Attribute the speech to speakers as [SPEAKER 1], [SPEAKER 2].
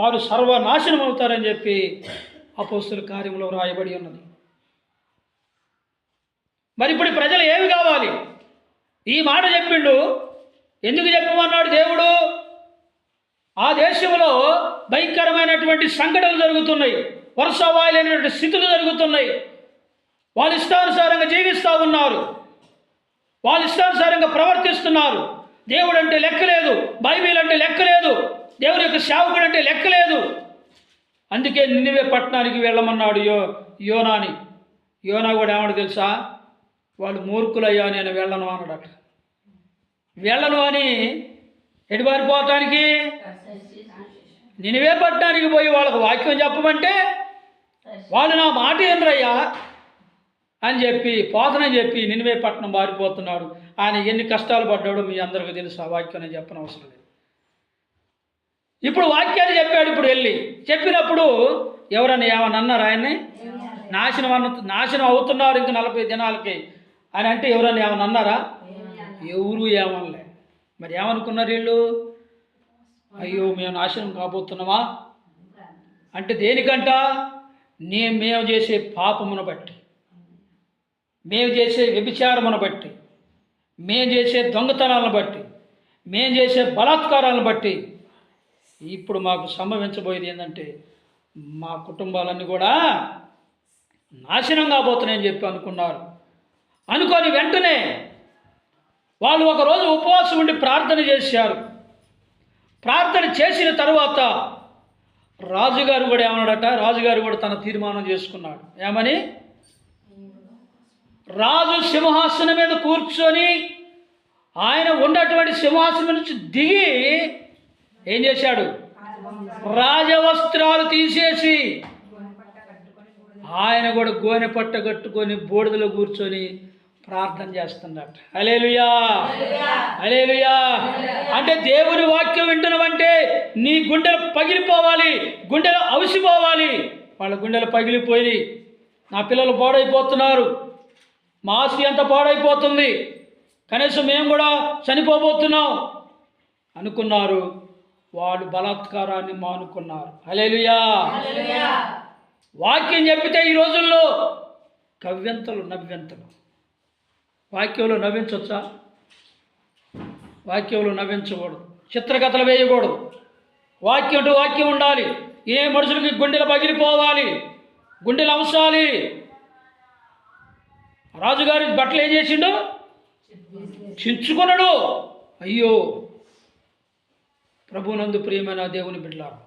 [SPEAKER 1] వారు సర్వనాశనం అవుతారని చెప్పి అపోస్తుల కార్యంలో రాయబడి ఉన్నది. మరి ఇప్పుడు ప్రజలు ఏమి కావాలి? ఈ మాట చెప్పిండు. ఎందుకు చెప్పమన్నాడు దేవుడు? ఆ దేశంలో భయంకరమైనటువంటి సంఘటనలు జరుగుతున్నాయి, వర్షవాయులైనటువంటి స్థితులు జరుగుతున్నాయి. వాళ్ళు ఇష్టానుసారంగా జీవిస్తూ ఉన్నారు, వాళ్ళు ఇష్టానుసారంగా ప్రవర్తిస్తున్నారు. దేవుడు అంటే లెక్కలేదు, బైబిల్ అంటే లెక్కలేదు, దేవుడి యొక్క సేవకుడు అంటే లెక్కలేదు. అందుకే నినివే పట్టణానికి వెళ్ళమన్నాడు యోనాని. యోనా కూడా ఏమన్నా తెలుసా? వాళ్ళు మూర్ఖులయ్యా, నేను వెళ్ళను అన్నాడు. వెళ్ళను అని ఎడిపారిపోవటానికి నినివే పట్టణానికి పోయి వాళ్ళకు వాక్యం చెప్పమంటే వాళ్ళు నా మాట ఏంద్రయ్యా అని చెప్పి పోతనని చెప్పి నినివే పట్టణం మారిపోతున్నాడు. ఆయన ఎన్ని కష్టాలు పడ్డాడో మీ అందరికీ తెలుసు. ఆ వాక్యం నేను చెప్పనవసరం లేదు. ఇప్పుడు వాక్యాన్ని చెప్పాడు. ఇప్పుడు వెళ్ళి చెప్పినప్పుడు ఎవరన్నా ఏమన్నా అన్నారు? ఆయన్ని నాశనం అవుతున్నారు ఇంక 40 దినాలకి అని అంటే ఎవరన్నా ఏమన్నా అన్నారా? ఎవరు ఏమనలే. మరి ఏమనుకున్నారు వీళ్ళు? అయ్యో మేము నాశనం కాబోతున్నామా అంటే దేనికంట? మేము చేసే పాపమును బట్టి, మేము చేసే వ్యభిచారమును బట్టి, మేము చేసే దొంగతనాలను బట్టి, మేము చేసే బలాత్కారాలను బట్టి ఇప్పుడు మాకు సంభవించబోయేది ఏంటంటే మా కుటుంబాలన్నీ కూడా నాశనం కాబోతున్నాయని చెప్పి అనుకున్నారు. అనుకొని వెంటనే వాళ్ళు ఒకరోజు ఉపవాసం ఉండి ప్రార్థన చేశారు. ప్రార్థన చేసిన తర్వాత రాజుగారు కూడా ఏమన్నాడట? రాజుగారు కూడా తన తీర్మానం చేసుకున్నాడు. ఏమని? రాజు సింహాసనం మీద కూర్చొని ఆయన ఉన్నటువంటి సింహాసనం నుంచి దిగి ఏం చేశాడు? రాజవస్త్రాలు తీసేసి ఆయన కూడా గోనె పట్ట కట్టుకొని బూడిదలో కూర్చొని ప్రార్థన చేస్తున్నాడు. హల్లెలూయా, హల్లెలూయా. అంటే దేవుని వాక్యం వింటున్నామంటే నీ గుండెలు పగిలిపోవాలి, గుండెలు అవిసిపోవాలి. వాళ్ళ గుండెలు పగిలిపోయి నా పిల్లలు పాడైపోతున్నారు, మా ఆస్తి అంతా పాడైపోతుంది, కనీసం మేము కూడా చనిపోబోతున్నాం అనుకున్నారు. వాళ్ళు బలాత్కారాన్ని మానుకున్నారు. హల్లెలూయా. వాక్యం చెప్పితే ఈ రోజుల్లో కవ్యంతలు నవ్యంతలు. వాక్యంలో నవ్వించవచ్చా? వాక్యంలో నవ్వించకూడదు, చిత్రకథలు వేయకూడదు. వాక్యం అంటే వాక్యం ఉండాలి. ఏ మనుషులకి గుండెలు పగిలిపోవాలి, గుండెలు అవసాలి. రాజుగారి బట్టలు ఏం చేసిండు? చించుకున్నాడు. అయ్యో ప్రభునందు ప్రియమైన దేవుని బిడ్డలారా,